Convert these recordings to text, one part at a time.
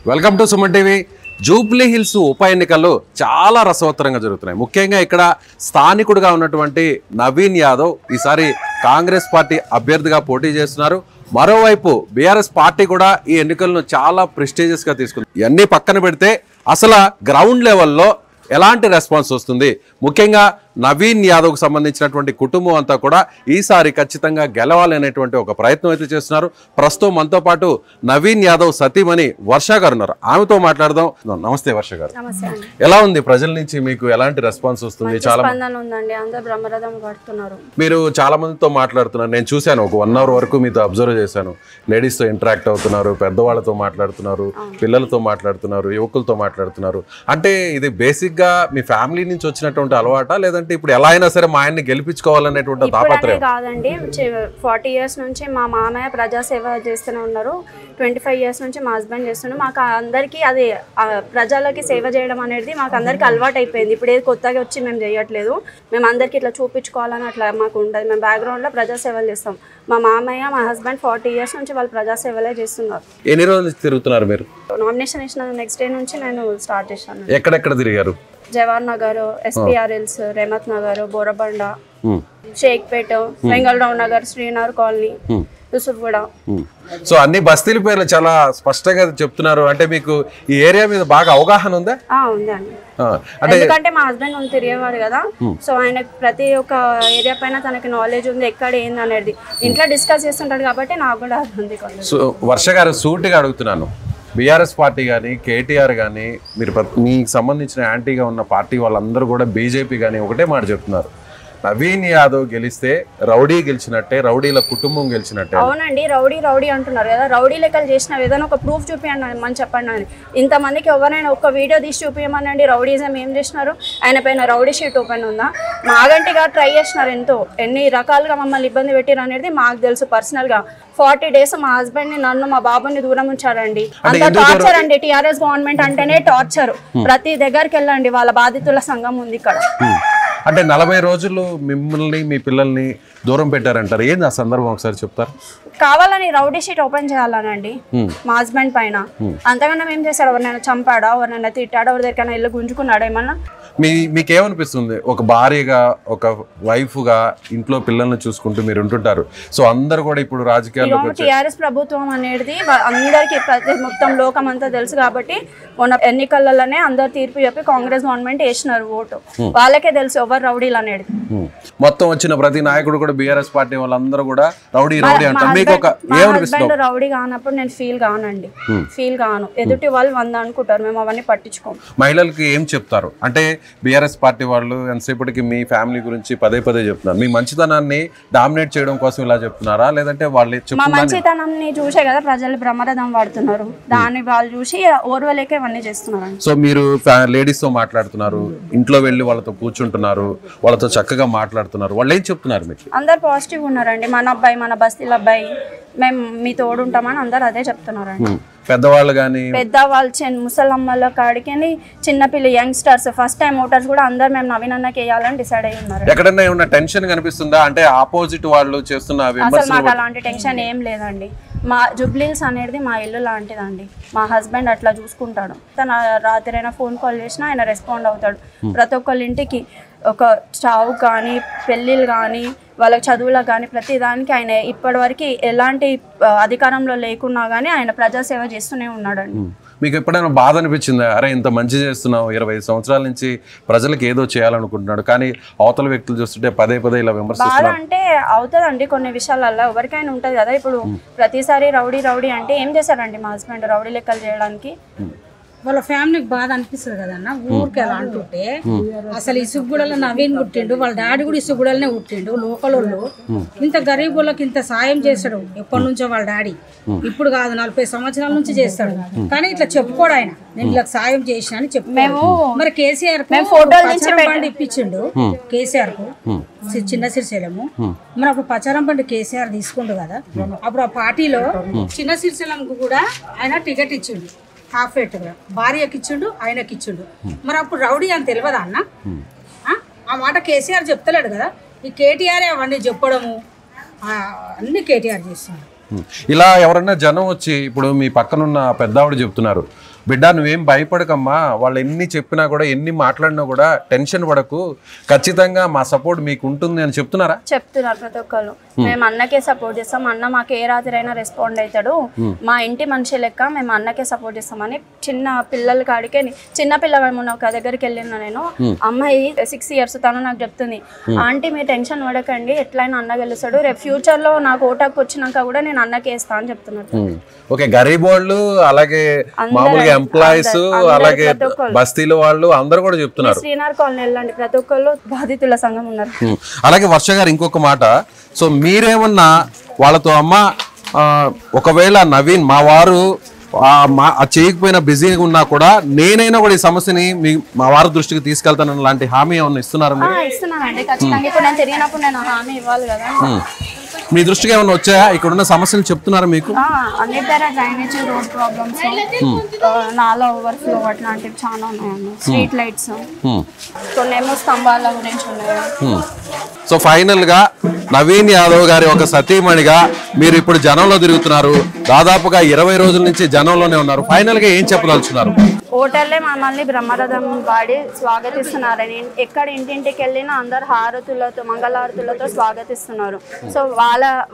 Welcome to Suman TV. Jubilee hills ఉప ఎన్నికలు చాలా రసవత్తరంగా జరుగుతున్నాయి. ముఖ్యంగా ఇక్కడ స్థానికుడిగా ఉన్నటువంటి నవీన్ యాదవ్ ఈసారి కాంగ్రెస్ పార్టీ అభ్యర్థిగా పోటీ చేస్తున్నారు. మరోవైపు బీఆర్ఎస్ పార్టీ కూడా ఈ ఎన్నికలను చాలా ప్రెస్టీజియస్గా తీసుకుంది. ఇవన్నీ పక్కన పెడితే అసలు గ్రౌండ్ లెవెల్లో ఎలాంటి రెస్పాన్స్ వస్తుంది, ముఖ్యంగా నవీన్ యాదవ్కు సంబంధించినటువంటి కుటుంబం అంతా కూడా ఈసారి ఖచ్చితంగా గెలవాలి అనేటువంటి ఒక ప్రయత్నం అయితే చేస్తున్నారు. ప్రస్తుతం మనతో పాటు నవీన్ యాదవ్ సతీమణి వర్ష గారు ఉన్నారు. ఆమెతో మాట్లాడదాం. నమస్తే వర్ష గారు, ఎలా ఉంది? ప్రజల నుంచి మీకు ఎలాంటి రెస్పాన్స్ వస్తుంది? మీరు చాలా మందితో మాట్లాడుతున్నారు, నేను చూశాను. ఒక 1 అవర్ వరకు మీతో అబ్జర్వ్ చేశాను. లేడీస్తో ఇంటరాక్ట్ అవుతున్నారు, పెద్దవాళ్ళతో మాట్లాడుతున్నారు, పిల్లలతో మాట్లాడుతున్నారు, యువకులతో మాట్లాడుతున్నారు. అంటే ఇది బేసిక్గా మీ ఫ్యామిలీ నుంచి వచ్చినటువంటి అలవాట, లేదంటే ఇప్పుడు ఎలా అయినా సరే మా ఆయన్ని గెలిపించుకోవాలనేటువంటి తాపత్రయం? కాదండి, 40 ఇయర్స్ నుంచి మా మామయ్య ప్రజాసేవ చేస్తూనే ఉన్నారు. 25 ఇయర్స్ నుంచి మా హస్బెండ్ చేస్తున్నారు. మాకు అందరికీ అది ప్రజలకి సేవ చేయడం అనేది మాకు అందరికీ అలవాటు అయిపోయింది. ఇప్పుడు ఏది కొత్తగా వచ్చి మేము చేయట్లేదు. మేము అందరికీ ఇట్లా చూపించుకోవాలని అట్లా మాకు ఉండదు. మేము బ్యాక్గ్రౌండ్లో ప్రజాసేవలు చేస్తాం. మా మామయ్య మా హస్బెండ్ 40 ఇయర్స్ నుంచి వాళ్ళు ప్రజాసేవలే చేస్తున్నారు. ఎన్ని రోజులు తిరుగుతున్నారు మీరు? నామినేషన్ ఇచ్చిన నెక్స్ట్ డే నుంచి నేను స్టార్ట్ చేశాను. ఎక్కడెక్కడ తిరిగారు? జవహర్ నగర్, ఎస్పీఆర్ఎల్స్, రేమత్ నగర్, బోరబండ, షేక్పేట, వెంగళరావు నగర్, శ్రీనగర్ కాలనీ, యూసుఫ్గూడ. సో అన్ని బస్తీల పేర్లు చాలా స్పష్టంగా చెప్తున్నారు. అంటే మీకు ఈ ఏరియా మీద బాగా అవగాహన ఉందా? ఉందండి. ఎందుకంటే మా హస్బెండ్ తిరిగేవాడు కదా, సో ఆయన ప్రతి ఒక్క ఏరియా పైన తనకి నాలెడ్జ్ ఉంది, ఎక్కడ ఏంది అనేది ఇంట్లో డిస్కస్ చేస్తుంటాడు కాబట్టి నాకు కూడా ఉంది. సో వర్ష గారు, సూటిగా అడుగుతున్నాను, బీఆర్ఎస్ పార్టీ కానీ కేటీఆర్ కానీ మీరు మీకు సంబంధించిన యాంటీగా ఉన్న పార్టీ వాళ్ళందరూ కూడా బీజేపీ కానీ ఒకటే మాట చెప్తున్నారు, నవీన్ యాదవ్ గెలిస్తే రౌడీ గెలిచినట్టే, రౌడీల కుటుంబం గెలిచినట్టే. అవునండి, రౌడీ అంటున్నారు కదా. రౌడీ లెక్కలు చేసిన ఏదైనా ఒక ప్రూఫ్ చూపించండి అని చెప్పండి. అని ఇంతమందికి ఎవరైనా ఒక వీడియో తీసి చూపించమనండి. రౌడీజం ఏం చేసినారు? ఆయన పైన రౌడీ షీట్ ఓపెన్ ఉందా? మాగంటిగా ట్రై చేసినారు, ఎన్ని రకాలుగా మమ్మల్ని ఇబ్బంది పెట్టారు అనేది మాకు తెలుసు. పర్సనల్గా 40 డేస్ మా హస్బెండ్ ని, నన్ను, మా బాబుని దూరం ఉంచారండి. అంత టార్చర్ అండి. టీఆర్ఎస్ గవర్నమెంట్ అంటేనే టార్చర్. ప్రతి దగ్గరికి వెళ్ళండి, వాళ్ళ బాధితుల సంఘం ఉంది ఇక్కడ. అంటే 40 రోజులు మిమ్మల్ని మీ పిల్లల్ని దూరం పెట్టారంటారు. ఏంది ఆ సందర్భం ఒకసారి చెప్తారు? కావాలని రౌడీ షీట్ ఓపెన్ చేయాలనండి మా హస్బెండ్ పైన. అంతకన్నా ఏం చేశాడు? ఎవరినైనా చంపాడా, ఎవరినైనా తిట్టాడా, ఎవరి దగ్గరైనా ఇల్లు గుంజుకున్నాడా ఏమన్నా? మీకేమనిపిస్తుంది? ఒక భార్యగా, ఒక వైఫ్గా ఇంట్లో పిల్లల్ని చూసుకుంటూ మీరు ఉంటుంటారు. సో అందరు కూడా ఇప్పుడు రాజకీయాల్లో టీఆర్ఎస్ ప్రభుత్వం అనేది అందరికి మొత్తం లోకం అంతా తెలుసు కాబట్టి మొన్న ఎన్నికలలోనే అందరు తీర్పు చెప్పి కాంగ్రెస్ గవర్నమెంట్ వేసినారు ఓటు. వాళ్ళకే తెలుసు ఎవరు రౌడీలు అనేది. మొత్తం వచ్చిన ప్రతి నాయకుడు కూడా బీఆర్ఎస్ పార్టీ వాళ్ళందరూ కూడా రౌడీ అంటారు. మీకు ఒక హస్బెండ్ రౌడీ కానప్పుడు నేను ఫీల్ కానండి, ఫీల్ కాను. ఎదుటి వాళ్ళు 100 అనుకుంటారు, మేము అవన్నీ పట్టించుకోం. మహిళలకి ఏం చెప్తారు? అంటే బీఆర్ఎస్ పార్టీ వాళ్ళు ఎంతసేపటికి మీ ఫ్యామిలీ గురించి పదే చెప్తున్నారు. మీ మంచితనాన్ని డామినేట్ చేయడం కోసం ఇలా చెప్తున్నారా, లేదంటే వాళ్ళు మా మంచితనాన్ని చూసే కదా ప్రజలు బ్రహ్మరథం వాడుతున్నారు. దాన్ని వాళ్ళు చూసి ఓర్వలేక ఇవన్నీ చేస్తున్నారు. సో మీరు లేడీస్ తో మాట్లాడుతున్నారు, ఇంట్లో వెళ్ళి వాళ్ళతో కూర్చుంటున్నారు, వాళ్ళతో చక్కగా మాట్లాడుతున్నారు, వాళ్ళు ఏం చెప్తున్నారు మీకు? అందరు పాజిటివ్ ఉన్నారండి. మన అబ్బాయి, మన బస్తీల అబ్బాయి, మేము మీ తోడు ఉంటామని అందరు అదే చెప్తున్నారండి. పెద్దవాళ్ళు కానీ, పెద్దవాళ్ళు, ముసలమ్మల కాడికి చిన్నపిల్లలు, యంగ్స్టర్స్, ఫస్ట్ టైం ఓటర్స్ కూడా అందరు మేము నవీన్ అన్నకి వేయాలని డిసైడ్ అయ్యి ఉన్నారు. ఎక్కడన్నా ఏమన్నా టెన్షన్ కనిపిస్తుందా? అంటే ఆపోజిట్ వాళ్ళు చేస్తున్న అసలు మాకు అలాంటి టెన్షన్ ఏం లేదండి. మా జూబ్లీ హిల్స్ అనేది మా ఇల్లు లాంటిదండి. మా హస్బెండ్ అట్లా చూసుకుంటాడు. తన రాత్రైనా ఫోన్ కాల్ చేసినా ఆయన రెస్పాండ్ అవుతాడు. ప్రతి ఒక్కళ్ళ ఇంటికి ఒక చావు కానీ, పెళ్ళిళ్ళు కానీ, వాళ్ళకి చదువులకు కానీ, ప్రతి దానికి ఆయన ఇప్పటివరకు ఎలాంటి అధికారంలో లేకున్నా కానీ ఆయన ప్రజాసేవ చేస్తూనే ఉన్నాడండి. మీకు ఎప్పుడైనా బాధ అనిపించిందా? అరే ఇంత మంచి చేస్తున్నావు, 20 సంవత్సరాల నుంచి ప్రజలకు ఏదో చేయాలనుకుంటున్నాడు, కానీ అవతల వ్యక్తులు చూస్తుంటే పదే ఇలా విమర్శిస్తున్నారు? బాధ అంటే అవుతుందండి కొన్ని విషయాలలో, ఎవరికైనా ఉంటుంది కదా. ఇప్పుడు ప్రతిసారి రౌడీ అంటే ఏం చేశారండి మా హస్బెండ్ రౌడీ లెక్కలు చేయడానికి? వాళ్ళ ఫ్యామిలీకి బాధ అనిపిస్తుంది కదన్న. ఊరికి ఎలా అంటుంటే అసలు ఇసుగుడలో నవీన్ పుట్టిండు, వాళ్ళ డాడీ కూడా ఇసుగుడలనే పుట్టిండు. లోకల్ వాళ్ళు ఇంత గరీబ్ వాళ్ళకి ఇంత సాయం చేస్తాడు ఎప్పటి నుంచో వాళ్ళ డాడీ. ఇప్పుడు కాదు, 40 సంవత్సరాల నుంచి చేస్తాడు. కానీ ఇట్లా చెప్పుకోడు ఆయన, నేను ఇలా సాయం చేసిన అని చెప్పు. మరి కేసీఆర్ బండి ఇప్పించిండు, కేసీఆర్ కు చిన్న సిరిశైలము. మరి అప్పుడు పచారం బండి కేసీఆర్ తీసుకుండు కదా. అప్పుడు ఆ పార్టీలో చిన్న సిరిశైలంకు కూడా ఆయన టికెట్ ఇచ్చిండు, హాఫ్ రేట్గా. భార్యకి ఇచ్చిండు, ఆయనకి ఇచ్చిండు. మరి అప్పుడు రౌడీ అని తెలియదా అన్న? ఆ మాట కేసీఆర్ చెప్తలేడు కదా. ఈ కేటీఆర్ అవన్నీ చెప్పడము అన్ని కేటీఆర్ చేస్తున్నాడు. ఇలా ఎవరన్నా జనం వచ్చి ఇప్పుడు మీ పక్కనున్న పెద్దావిడ చెప్తున్నారు, బిడ్డ నువ్వేం భయపడకమ్మా, వాళ్ళు ఎన్ని చెప్పినా కూడా ఎన్ని మాట్లాడినా కూడా టెన్షన్ పడకు, ఖచ్చితంగా మా సపోర్ట్ మీకు ఉంటుంది అని చెప్తున్నారా? చెప్తున్నారు ప్రతి ఒక్కళ్ళు. మేము అన్నకే సపోర్ట్ చేస్తాం, అన్న మాకు ఏ రాత్రి అయినా రెస్పాండ్ అవుతాడు, మా ఇంటి మనిషి లెక్క మేము అన్నకే సపోర్ట్ చేస్తామని చిన్న పిల్లల కాడికే చిన్న పిల్లలు ఒక దగ్గరికి వెళ్ళిన నేను, అమ్మాయి 6 years తను నాకు చెప్తుంది, ఆంటీ మీరు టెన్షన్ పడకండి ఎట్లయినా అన్న గెలుస్తాడు, రేపు ఫ్యూచర్ లో నాకు ఓటాకు వచ్చినాక కూడా నేను అన్నకే వేస్తా అని చెప్తున్నారు. ఓకే, గరీబ్ వాళ్ళు అలాగే మామూలుగా ఎంప్లాయీస్ అలాగే బస్తీల వాళ్ళు అందరూ కూడా చెప్తున్నారు. శ్రీనగర్ కాలనీ వెళ్ళండి, ప్రతి ఒక్కళ్ళు బాధితుల సంఘం ఉన్నారు. అలాగే వర్ష గారు ఇంకొక మాట, సో మీరేమన్నా వాళ్ళతో అమ్మ ఒకవేళ నవీన్ మా వారు చేయకపోయినా బిజీగా ఉన్నా కూడా నేనైనా కూడా ఈ సమస్యని మా వారి దృష్టికి తీసుకెళ్తానని లాంటి హామీ ఏమన్నా ఇస్తున్నారు? ఇస్తున్నానండి ఖచ్చితంగా. ఇప్పుడు నేను తిరిగినప్పుడు నేను హామీ ఇవ్వాలి కదా. మీ దృష్టికి ఏమన్నా వచ్చాయా? ఇక్కడ ఉన్న సమస్యలు చెప్తున్నారా మీకు? అన్ని పేర డ్రైనేజ్, రోడ్ ప్రాబ్లమ్స్, నాలా ఓవర్ఫ్లో అట్లాంటివి చాలా ఉన్నాయండి. స్ట్రీట్ లైట్స్, కొన్నేమో స్తంభాల గురించి ఉన్నాయి. సో ఫైనల్ గా నవీన్ యాదవ్ గారి ఒక సతీమణిగా మీరు ఇప్పుడు జనంలో తిరుగుతున్నారు, దాదాపుగా 20 రోజుల నుంచి జనంలోనే ఉన్నారు. ఫైనల్ గా ఏం చెప్పదలుచున్నారు? ఓటర్లే మమ్మల్ని బ్రహ్మరథం వాడి స్వాగతిస్తున్నారని, ఎక్కడ ఇంటింటికి వెళ్ళినా అందరు హారతులతో మంగళహారతులతో స్వాగతిస్తున్నారు. సో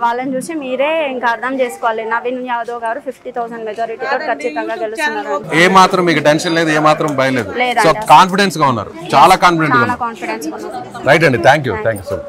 వాళ్ళని చూసి మీరే ఇంకా అర్థం చేసుకోవాలి, నవీన్ యాదవ్ గారు 50,000 మెజారిటీతో ఖచ్చితంగా గెలుస్తున్నారు. ఏ మాత్రం మీకు టెన్షన్ లేదు, ఏ మాత్రం భయం లేదు, సో కాన్ఫిడెన్స్ గా ఉన్నారు, చాలా కాన్ఫిడెంట్ గా ఉన్నారు. కాన్ఫిడెన్స్. రైట్ అండి, థ్యాంక్ యూ సో మచ్.